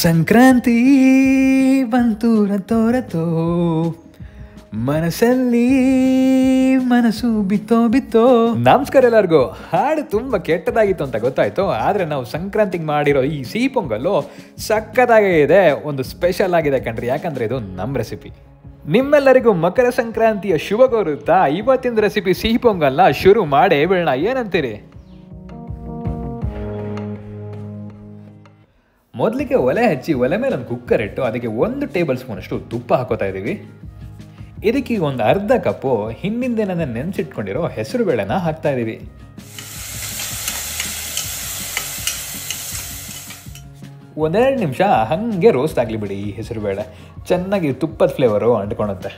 ಸಂಕ್ರಾಂತಿ ಬಂತು ರತೋ ಮನಸ್ಸಲ್ಲಿ ಮನಸ್ಸು ಬಿತ್ತೋ. ನಮಸ್ಕಾರ ಎಲ್ಲರಿಗೂ. ಹಾಡು ತುಂಬ ಕೆಟ್ಟದಾಗಿತ್ತು ಅಂತ ಗೊತ್ತಾಯ್ತು. ಆದರೆ ನಾವು ಸಂಕ್ರಾಂತಿಗೆ ಮಾಡಿರೋ ಈ ಸಿಹಿ ಪೊಂಗಲ್ಲು ಸಕ್ಕತ್ತಾಗೇ ಇದೆ. ಒಂದು ಸ್ಪೆಷಲ್ ಆಗಿದೆ ಕಣ್ರಿ, ಯಾಕಂದರೆ ಇದು ನಮ್ಮ ರೆಸಿಪಿ. ನಿಮ್ಮೆಲ್ಲರಿಗೂ ಮಕರ ಸಂಕ್ರಾಂತಿಯ ಶುಭ ಕೋರುತ್ತಾ ಇವತ್ತಿನ ರೆಸಿಪಿ ಸಿಹಿ ಪೊಂಗಲ್ನ ಶುರು ಮಾಡೇ ಬಿಡೋಣ. ಏನಂತೀರಿ? ಮೊದಲಿಗೆ ಒಲೆ ಹಚ್ಚಿ ಒಲೆ ಮೇಲೆ ಒಂದು ಕುಕ್ಕರ್ ಇಟ್ಟು ಅದಕ್ಕೆ 1 ಟೇಬಲ್ ಸ್ಪೂನ್ ಅಷ್ಟು ತುಪ್ಪ ಹಾಕೋತಾ ಇದ್ದೀವಿ. ಇದಕ್ಕೆ ಒಂದು ಅರ್ಧ ಕಪ್ಪು ಹಿಂದಿನ ನೆನೆಸಿಟ್ಕೊಂಡಿರೋ ಹೆಸರು ಬೇಳೆನ ಹಾಕ್ತಾ ಇದ್ದೀವಿ. ಒಂದೆರಡು ನಿಮಿಷ ಹಾಗೆ ರೋಸ್ಟ್ ಆಗಲಿ ಬಿಡಿ. ಈ ಹೆಸರು ಬೇಳೆ ಚೆನ್ನಾಗಿ ತುಪ್ಪದ ಫ್ಲೇವರು ಅಂಟ್ಕೊಳುತ್ತೆ.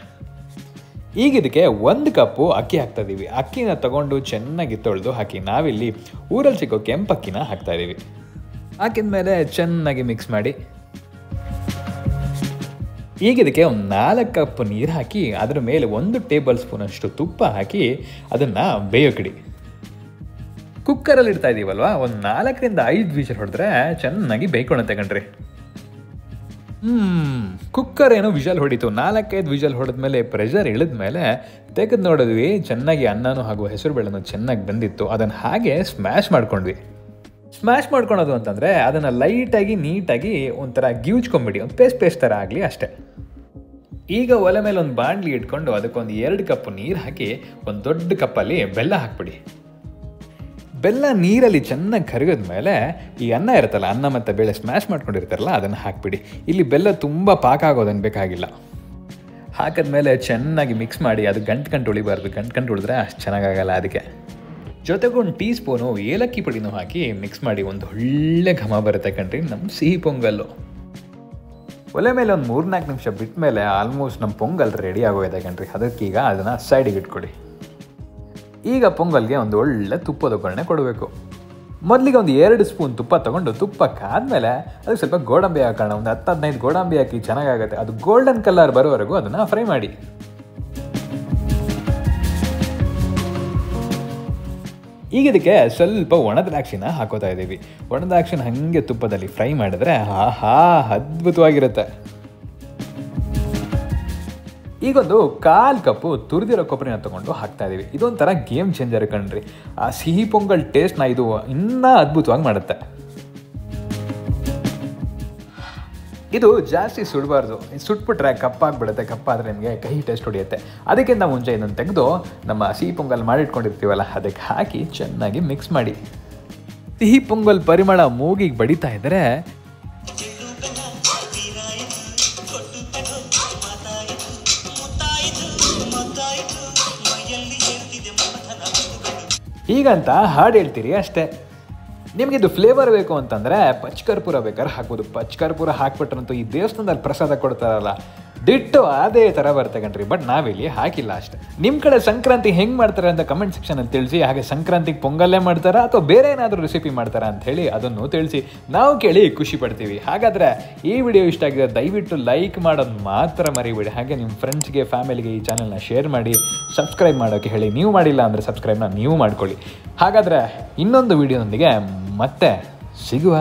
ಈಗ ಇದಕ್ಕೆ 1 ಕಪ್ಪು ಅಕ್ಕಿ ಹಾಕ್ತಾ ಇದ್ದೀವಿ. ಅಕ್ಕಿನ ತಗೊಂಡು ಚೆನ್ನಾಗಿ ತೊಳೆದು ಹಾಕಿ. ನಾವಿಲ್ಲಿ ಊರಲ್ಲಿ ಸಿಗೋ ಕೆಂಪಕ್ಕಿನ ಹಾಕ್ತಾ ಇದ್ದೀವಿ. ಹಾಕಿದ ಮೇಲೆ ಚೆನ್ನಾಗಿ ಮಿಕ್ಸ್ ಮಾಡಿ. ಈಗ ಇದಕ್ಕೆ ಒಂದು 4 ಕಪ್ ನೀರು ಹಾಕಿ ಅದರ ಮೇಲೆ 1 ಟೇಬಲ್ ಸ್ಪೂನ್ ಅಷ್ಟು ತುಪ್ಪ ಹಾಕಿ ಅದನ್ನು ಬೇಯೋಕಿಡಿ. ಕುಕ್ಕರಲ್ಲಿ ಇಡ್ತಾ ಇದ್ದೀವಲ್ವ, ಒಂದು 4ರಿಂದ 5 ವಿಷಲ್ ಹೊಡೆದ್ರೆ ಚೆನ್ನಾಗಿ ಬೇಯ್ಕೊಳುತ್ತೆ ಕಣ್ರಿ. ಕುಕ್ಕರ್ ಏನೋ ವಿಷಲ್ ಹೊಡಿತು. 4-5 ವಿಷಲ್ ಹೊಡೆದ್ಮೇಲೆ ಪ್ರೆಷರ್ ಇಳಿದ್ಮೇಲೆ ತೆಗೆದು ನೋಡಿದ್ವಿ. ಚೆನ್ನಾಗಿ ಅನ್ನನೂ ಹಾಗೂ ಹೆಸರು ಬೇಳೆನೂ ಚೆನ್ನಾಗಿ ಬಂದಿತ್ತು. ಅದನ್ನು ಹಾಗೆ ಸ್ಮ್ಯಾಶ್ ಮಾಡ್ಕೊಂಡ್ವಿ. ಸ್ಮ್ಯಾಶ್ ಮಾಡ್ಕೊಳೋದು ಅಂತಂದರೆ ಅದನ್ನು ಲೈಟಾಗಿ ನೀಟಾಗಿ ಒಂಥರ ಗಿವ್ಚ್ಕೊಂಬಿಡಿ, ಒಂದು ಪೇಸ್ಟ್ ಥರ ಆಗಲಿ ಅಷ್ಟೇ. ಈಗ ಒಲೆ ಮೇಲೆ ಒಂದು ಬಾಣಲಿ ಇಟ್ಕೊಂಡು ಅದಕ್ಕೊಂದು 2 ಕಪ್ ನೀರು ಹಾಕಿ ಒಂದು ದೊಡ್ಡ ಕಪ್ಪಲ್ಲಿ ಬೆಲ್ಲ ಹಾಕ್ಬಿಡಿ. ಬೆಲ್ಲ ನೀರಲ್ಲಿ ಚೆನ್ನಾಗಿ ಕರಗಿದ ಮೇಲೆ ಈ ಅನ್ನ ಇರುತ್ತಲ್ಲ, ಅನ್ನ ಮತ್ತು ಬೇಳೆ ಸ್ಮ್ಯಾಶ್ ಮಾಡ್ಕೊಂಡಿರ್ತಾರಲ್ಲ ಅದನ್ನು ಹಾಕ್ಬಿಡಿ. ಇಲ್ಲಿ ಬೆಲ್ಲ ತುಂಬ ಪಾಕ ಆಗೋದನ್ನು ಬೇಕಾಗಿಲ್ಲ. ಹಾಕಿದ್ಮೇಲೆ ಚೆನ್ನಾಗಿ ಮಿಕ್ಸ್ ಮಾಡಿ. ಅದು ಗಂಟು ಉಳಿಬಾರ್ದು. ಗಂಟು ಉಳಿದ್ರೆ ಅಷ್ಟು ಚೆನ್ನಾಗಾಗಲ್ಲ. ಅದಕ್ಕೆ ಜೊತೆಗೆ 1 ಟೀ ಸ್ಪೂನು ಏಲಕ್ಕಿ ಪುಡಿನೂ ಹಾಕಿ ಮಿಕ್ಸ್ ಮಾಡಿ. ಒಂದು ಒಳ್ಳೆ ಘಮ ಬರುತ್ತೆ ಕಣ್ರಿ ನಮ್ಮ ಸಿಹಿ ಪೊಂಗಲ್ಲು. ಒಲೆ ಮೇಲೆ ಒಂದು 3-4 ನಿಮಿಷ ಬಿಟ್ಟ ಮೇಲೆ ಆಲ್ಮೋಸ್ಟ್ ನಮ್ಮ ಪೊಂಗಲ್ ರೆಡಿ ಆಗೋಗಿದೆ ಕಣ್ರಿ. ಅದಕ್ಕೀಗ ಅದನ್ನು ಸೈಡಿಗೆ ಇಟ್ಕೊಡಿ. ಈಗ ಪೊಂಗಲ್ಗೆ ಒಂದು ಒಳ್ಳೆ ತುಪ್ಪದ ಒಗ್ಗರಣೆ ಕೊಡಬೇಕು. ಮೊದಲಿಗೆ ಒಂದು 2 ಸ್ಪೂನ್ ತುಪ್ಪ ತೊಗೊಂಡು ತುಪ್ಪಕ್ಕಾದಮೇಲೆ ಅದಕ್ಕೆ ಸ್ವಲ್ಪ ಗೋಡಂಬಿ ಹಾಕೋಣ. ಒಂದು 10-15 ಗೋಡಂಬಿ ಹಾಕಿ ಚೆನ್ನಾಗಾಗುತ್ತೆ. ಅದು ಗೋಲ್ಡನ್ ಕಲರ್ ಬರೋವರೆಗೂ ಅದನ್ನು ಫ್ರೈ ಮಾಡಿ. ಈಗ ಇದಕ್ಕೆ ಸ್ವಲ್ಪ ಒಣ ದ್ರಾಕ್ಷಿನ ಹಾಕೋತಾ ಇದ್ದೀವಿ. ಒಣ ದ್ರಾಕ್ಷಿನ ಹಾಗೆ ತುಪ್ಪದಲ್ಲಿ ಫ್ರೈ ಮಾಡಿದ್ರೆ ಅದ್ಭುತವಾಗಿರುತ್ತೆ. ಈಗೊಂದು 1/4 ಕಪ್ಪು ತುರಿದಿರೋ ಕೊಬ್ಬರಿನ ತೊಗೊಂಡು ಹಾಕ್ತಾ ಇದ್ದೀವಿ. ಇದೊಂಥರ ಗೇಮ್ ಚೇಂಜರ್ ಕಣ್ರಿ. ಆ ಸಿಹಿ ಪೊಂಗಲ್ ಟೇಸ್ಟ್ನ ಇದು ಇನ್ನೂ ಅದ್ಭುತವಾಗಿ ಮಾಡುತ್ತೆ. ಇದು ಜಾಸ್ತಿ ಸುಡಬಾರ್ದು. ಸುಟ್ಬಿಟ್ರೆ ಕಪ್ಪಾಗ್ಬಿಡುತ್ತೆ. ಕಪ್ಪಾದರೆ ನಿಮಗೆ ಕಹಿ ಟೇಸ್ಟ್ ಹೊಡಿಯುತ್ತೆ. ಅದಕ್ಕಿಂತ ಮುಂಚೆ ಇದನ್ನು ತೆಗೆದು ನಮ್ಮ ಸಿಹಿ ಪೊಂಗಲ್ ಮಾಡಿಟ್ಕೊಂಡಿರ್ತೀವಲ್ಲ ಅದಕ್ಕೆ ಹಾಕಿ ಚೆನ್ನಾಗಿ ಮಿಕ್ಸ್ ಮಾಡಿ. ಸಿಹಿ ಪೊಂಗಲ್ ಪರಿಮಳ ಮೂಗಿಗೆ ಬಡಿತಾ ಇದ್ದರೆ ಹೀಗಂತ ಹಾಡು ಹೇಳ್ತೀರಿ ಅಷ್ಟೇ. ನಿಮಗಿದು ಫ್ಲೇವರ್ ಬೇಕು ಅಂತಂದರೆ ಪಚ್ಕರ್ಪೂರ ಬೇಕಾದ್ರೆ ಹಾಕ್ಬೋದು. ಪಚ್ಕರ್ಪೂರ ಹಾಕ್ಬಿಟ್ರಂತೂ ಈ ದೇವಸ್ಥಾನದಲ್ಲಿ ಪ್ರಸಾದ ಕೊಡ್ತಾರಲ್ಲ ದಿಟ್ಟು ಅದೇ ಥರ ಬರುತ್ತೆ ಕಣ್ರಿ. ಬಟ್ ನಾವಿಲ್ಲಿ ಹಾಕಿಲ್ಲ ಅಷ್ಟೇ. ನಿಮ್ಮ ಕಡೆ ಸಂಕ್ರಾಂತಿ ಹೆಂಗೆ ಮಾಡ್ತಾರೆ ಅಂತ ಕಮೆಂಟ್ ಸೆಕ್ಷನಲ್ಲಿ ತಿಳಿಸಿ. ಹಾಗೆ ಸಂಕ್ರಾಂತಿಗೆ ಪೊಂಗಲ್ಲೇ ಮಾಡ್ತಾರಾ ಅಥವಾ ಬೇರೆ ಏನಾದರೂ ರೆಸಿಪಿ ಮಾಡ್ತಾರಾ ಅಂತ ಹೇಳಿ ಅದನ್ನು ತಿಳಿಸಿ. ನಾವು ಕೇಳಿ ಖುಷಿ ಪಡ್ತೀವಿ. ಹಾಗಾದರೆ ಈ ವಿಡಿಯೋ ಇಷ್ಟ ಆಗಿದೆ ದಯವಿಟ್ಟು ಲೈಕ್ ಮಾಡೋದು ಮಾತ್ರ ಮರಿಬೇಡಿ. ಹಾಗೆ ನಿಮ್ಮ ಫ್ರೆಂಡ್ಸ್ಗೆ ಫ್ಯಾಮಿಲಿಗೆ ಈ ಚಾನಲ್ನ ಶೇರ್ ಮಾಡಿ, ಸಬ್ಸ್ಕ್ರೈಬ್ ಮಾಡೋಕ್ಕೆ ಹೇಳಿ. ನೀವು ಮಾಡಿಲ್ಲ ಅಂದರೆ ಸಬ್ಸ್ಕ್ರೈಬ್ನ ನೀವು ಮಾಡ್ಕೊಳ್ಳಿ. ಹಾಗಾದರೆ ಇನ್ನೊಂದು ವಿಡಿಯೋದೊಂದಿಗೆ ಮತ್ತೆ ಸಿಗುವ.